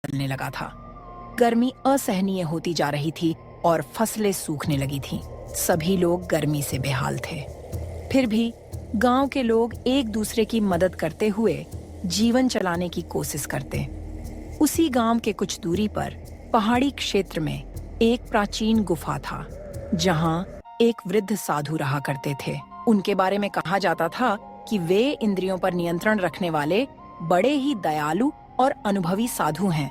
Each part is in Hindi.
निकलने लगा था। गर्मी असहनीय होती जा रही थी और फसलें सूखने लगी थीं। सभी लोग गर्मी से बेहाल थे। फिर भी गांव के लोग एक दूसरे की मदद करते हुए जीवन चलाने की कोशिश करते। उसी गांव के कुछ दूरी पर पहाड़ी क्षेत्र में एक प्राचीन गुफा था, जहां एक वृद्ध साधु रहा करते थे। उनके बारे में कहा जाता था कि वे इंद्रियों पर नियंत्रण रखने वाले बड़े ही दयालु और अनुभवी साधु हैं।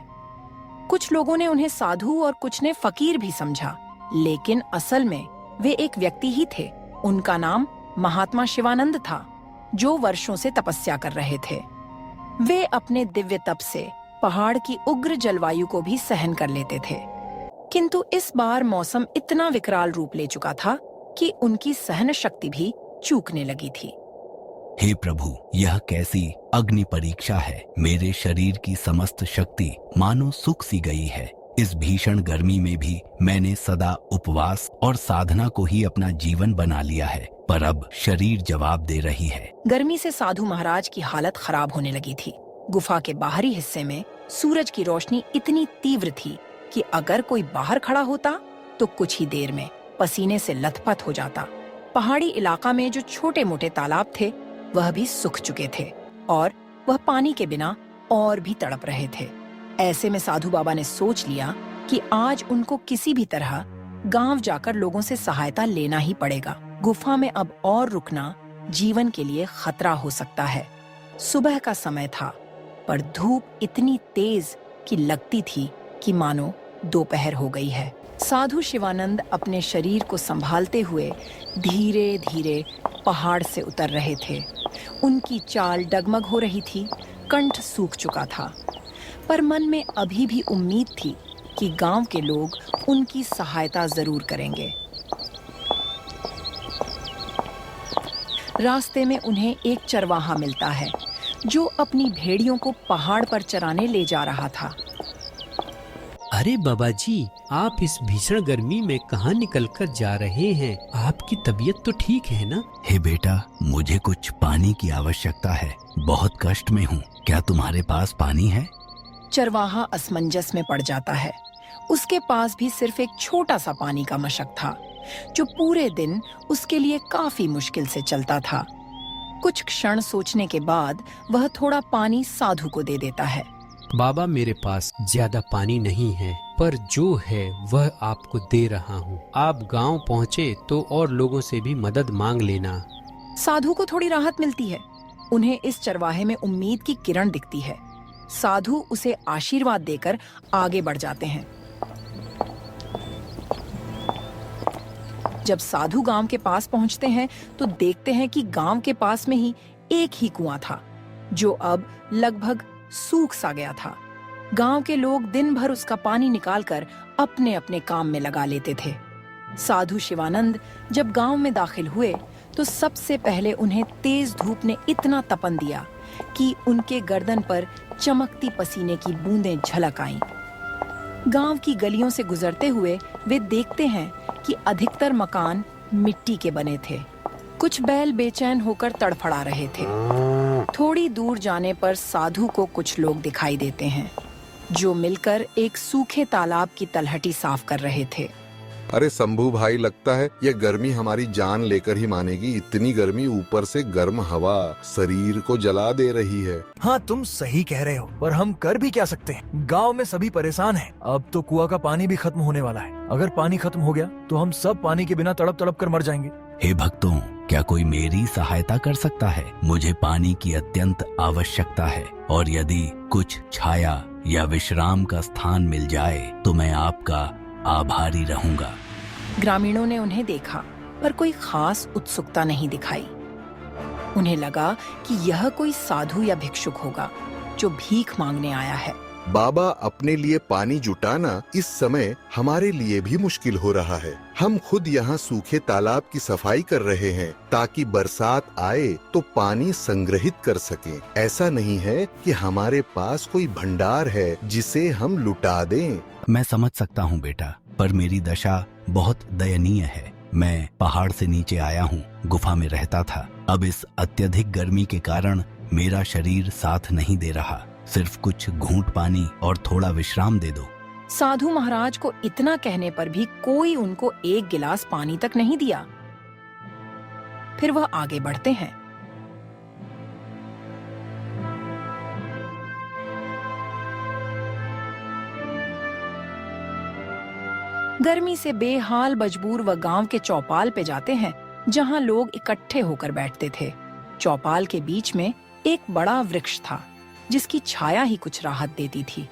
कुछ लोगों ने उन्हें साधु और कुछ ने फकीर भी समझा, लेकिन असल में वे एक व्यक्ति ही थे। उनका नाम महात्मा शिवानंद था, जो वर्षों से तपस्या कर रहे थे। वे अपने दिव्य तप से पहाड़ की उग्र जलवायु को भी सहन कर लेते थे, किंतु इस बार मौसम इतना विकराल रूप ले चुका था कि उनकी सहन शक्ति भी चूकने लगी थी। हे प्रभु, यह कैसी अग्नि परीक्षा है। मेरे शरीर की समस्त शक्ति मानो सूख सी गई है। इस भीषण गर्मी में भी मैंने सदा उपवास और साधना को ही अपना जीवन बना लिया है, पर अब शरीर जवाब दे रही है। गर्मी से साधु महाराज की हालत खराब होने लगी थी। गुफा के बाहरी हिस्से में सूरज की रोशनी इतनी तीव्र थी कि अगर कोई बाहर खड़ा होता तो कुछ ही देर में पसीने से लथपथ हो जाता। पहाड़ी इलाका में जो छोटे मोटे तालाब थे वह भी सूख चुके थे और वह पानी के बिना और भी तड़प रहे थे। ऐसे में साधु बाबा ने सोच लिया कि आज उनको किसी भी तरह गांव जाकर लोगों से सहायता लेना ही पड़ेगा। गुफा में अब और रुकना जीवन के लिए खतरा हो सकता है। सुबह का समय था, पर धूप इतनी तेज कि लगती थी कि मानो दोपहर हो गई है। साधु शिवानंद अपने शरीर को संभालते हुए धीरे धीरे पहाड़ से उतर रहे थे। उनकी चाल डगमग हो रही थी, कंठ सूख चुका था, पर मन में अभी भी उम्मीद थी कि गांव के लोग उनकी सहायता जरूर करेंगे। रास्ते में उन्हें एक चरवाहा मिलता है, जो अपनी भेड़ियों को पहाड़ पर चराने ले जा रहा था। अरे बाबा जी, आप इस भीषण गर्मी में कहाँ निकल कर जा रहे हैं? आपकी तबीयत तो ठीक है ना? हे बेटा, मुझे कुछ पानी की आवश्यकता है। बहुत कष्ट में हूँ। क्या तुम्हारे पास पानी है? चरवाहा असमंजस में पड़ जाता है। उसके पास भी सिर्फ एक छोटा सा पानी का मशक था, जो पूरे दिन उसके लिए काफी मुश्किल से चलता था। कुछ क्षण सोचने के बाद वह थोड़ा पानी साधु को दे देता है। बाबा, मेरे पास ज्यादा पानी नहीं है, पर जो है वह आपको दे रहा हूँ। आप गांव पहुँचे तो और लोगों से भी मदद मांग लेना। साधु को थोड़ी राहत मिलती है। उन्हें इस चरवाहे में उम्मीद की किरण दिखती है। साधु उसे आशीर्वाद देकर आगे बढ़ जाते हैं। जब साधु गांव के पास पहुंचते हैं तो देखते हैं कि गांव के पास में ही एक ही कुआं था, जो अब लगभग सूख सा गया था। गांव के लोग दिन भर उसका पानी निकालकर अपने अपने काम में लगा लेते थे। साधु शिवानंद जब गांव में दाखिल हुए तो सबसे पहले उन्हें तेज धूप ने इतना तपन दिया कि उनके गर्दन पर चमकती पसीने की बूंदें झलक आईं। गांव की गलियों से गुजरते हुए वे देखते हैं कि अधिकतर मकान मिट्टी के बने थे। कुछ बैल बेचैन होकर तड़फड़ा रहे थे। थोड़ी दूर जाने पर साधु को कुछ लोग दिखाई देते हैं, जो मिलकर एक सूखे तालाब की तलहटी साफ कर रहे थे। अरे शंभू भाई, लगता है ये गर्मी हमारी जान लेकर ही मानेगी। इतनी गर्मी, ऊपर से गर्म हवा शरीर को जला दे रही है। हाँ, तुम सही कह रहे हो, पर हम कर भी क्या सकते हैं? गांव में सभी परेशान हैं। अब तो कुआं का पानी भी खत्म होने वाला है। अगर पानी खत्म हो गया तो हम सब पानी के बिना तड़प तड़प कर मर जाएंगे। हे भक्तों, क्या कोई मेरी सहायता कर सकता है? मुझे पानी की अत्यंत आवश्यकता है, और यदि कुछ छाया या विश्राम का स्थान मिल जाए तो मैं आपका आभारी रहूंगा। ग्रामीणों ने उन्हें देखा, पर कोई खास उत्सुकता नहीं दिखाई। उन्हें लगा कि यह कोई साधु या भिक्षुक होगा, जो भीख मांगने आया है। बाबा, अपने लिए पानी जुटाना इस समय हमारे लिए भी मुश्किल हो रहा है। हम खुद यहाँ सूखे तालाब की सफाई कर रहे हैं, ताकि बरसात आए तो पानी संग्रहित कर सकें। ऐसा नहीं है कि हमारे पास कोई भंडार है जिसे हम लुटा दें। मैं समझ सकता हूँ बेटा, पर मेरी दशा बहुत दयनीय है। मैं पहाड़ से नीचे आया हूँ, गुफा में रहता था। अब इस अत्यधिक गर्मी के कारण मेरा शरीर साथ नहीं दे रहा। सिर्फ कुछ घूंट पानी और थोड़ा विश्राम दे दो। साधु महाराज को इतना कहने पर भी कोई उनको एक गिलास पानी तक नहीं दिया। फिर वह आगे बढ़ते हैं। गर्मी से बेहाल मजबूर वह गांव के चौपाल पे जाते हैं, जहां लोग इकट्ठे होकर बैठते थे। चौपाल के बीच में एक बड़ा वृक्ष था, जिसकी छाया ही कुछ राहत देती थी।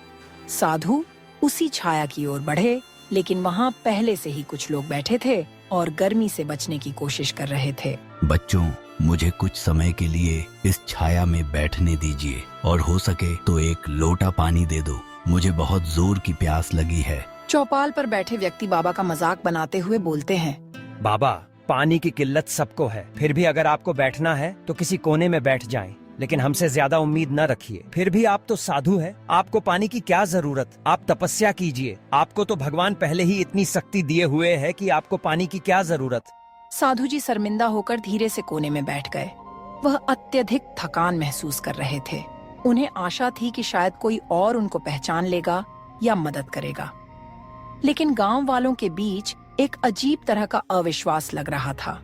साधु उसी छाया की ओर बढ़े, लेकिन वहां पहले से ही कुछ लोग बैठे थे और गर्मी से बचने की कोशिश कर रहे थे। बच्चों, मुझे कुछ समय के लिए इस छाया में बैठने दीजिए और हो सके तो एक लोटा पानी दे दो। मुझे बहुत जोर की प्यास लगी है। चौपाल पर बैठे व्यक्ति बाबा का मजाक बनाते हुए बोलते हैं, बाबा, पानी की किल्लत सबको है, फिर भी अगर आपको बैठना है तो किसी कोने में बैठ जाएं, लेकिन हमसे ज्यादा उम्मीद न रखिए। फिर भी आप तो साधु हैं, आपको पानी की क्या जरूरत? आप तपस्या कीजिए, आपको तो भगवान पहले ही इतनी शक्ति दिए हुए है कि आपको पानी की क्या जरूरत। साधु जी शर्मिंदा होकर धीरे से कोने में बैठ गए। वह अत्यधिक थकान महसूस कर रहे थे। उन्हें आशा थी कि शायद कोई और उनको पहचान लेगा या मदद करेगा, लेकिन गांव वालों के बीच एक अजीब तरह का अविश्वास लग रहा था।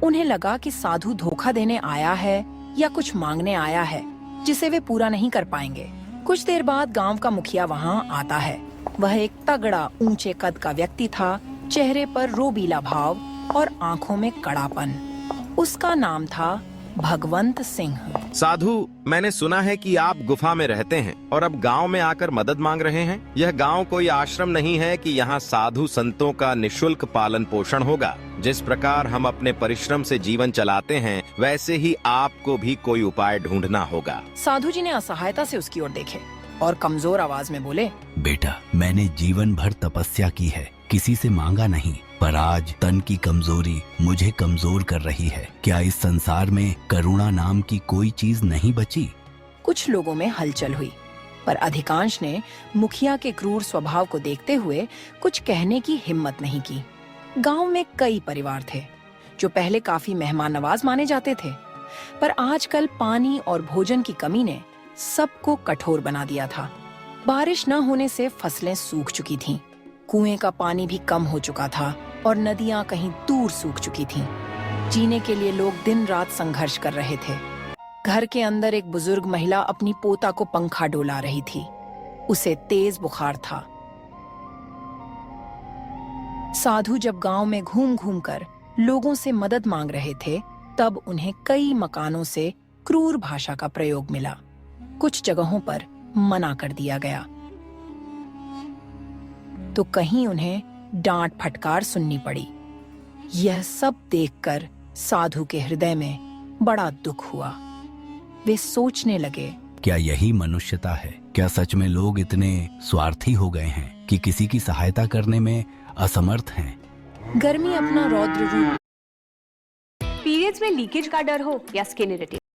उन्हें लगा कि साधु धोखा देने आया है या कुछ मांगने आया है जिसे वे पूरा नहीं कर पाएंगे। कुछ देर बाद गांव का मुखिया वहां आता है। वह एक तगड़ा ऊंचे कद का व्यक्ति था, चेहरे पर रोबीला भाव और आंखों में कड़ापन। उसका नाम था भगवंत सिंह। साधु, मैंने सुना है कि आप गुफा में रहते हैं और अब गांव में आकर मदद मांग रहे हैं। यह गांव कोई आश्रम नहीं है कि यहाँ साधु संतों का निशुल्क पालन पोषण होगा। जिस प्रकार हम अपने परिश्रम से जीवन चलाते हैं, वैसे ही आपको भी कोई उपाय ढूंढना होगा। साधु जी ने असहायता से उसकी ओर देखे और कमजोर आवाज में बोले, बेटा, मैंने जीवन भर तपस्या की है, किसी से मांगा नहीं, पर आज तन की कमजोरी मुझे कमजोर कर रही है। क्या इस संसार में करुणा नाम की कोई चीज नहीं बची? कुछ लोगों में हलचल हुई, पर अधिकांश ने मुखिया के क्रूर स्वभाव को देखते हुए कुछ कहने की हिम्मत नहीं की। गांव में कई परिवार थे जो पहले काफी मेहमान नवाज माने जाते थे, पर आजकल पानी और भोजन की कमी ने सबको कठोर बना दिया था। बारिश न होने से फसलें सूख चुकी थीं, कुएं का पानी भी कम हो चुका था और नदियां कहीं दूर सूख चुकी थीं। जीने के लिए लोग दिन रात संघर्ष कर रहे थे। घर के अंदर एक बुजुर्ग महिला अपनी पोता को पंखा डोला रही थी। उसे तेज बुखार था। साधु जब गांव में घूम घूम कर लोगों से मदद मांग रहे थे, तब उन्हें कई मकानों से क्रूर भाषा का प्रयोग मिला। कुछ जगहों पर मना कर दिया गया तो कहीं उन्हें डांट फटकार सुननी पड़ी। यह सब देखकर साधु के हृदय में बड़ा दुख हुआ। वे सोचने लगे, क्या यही मनुष्यता है? क्या सच में लोग इतने स्वार्थी हो गए हैं कि किसी की सहायता करने में असमर्थ हैं? गर्मी अपना रौद्र रूप। पीरियड्स में लीकेज का डर हो या स्किन इरिटेशन,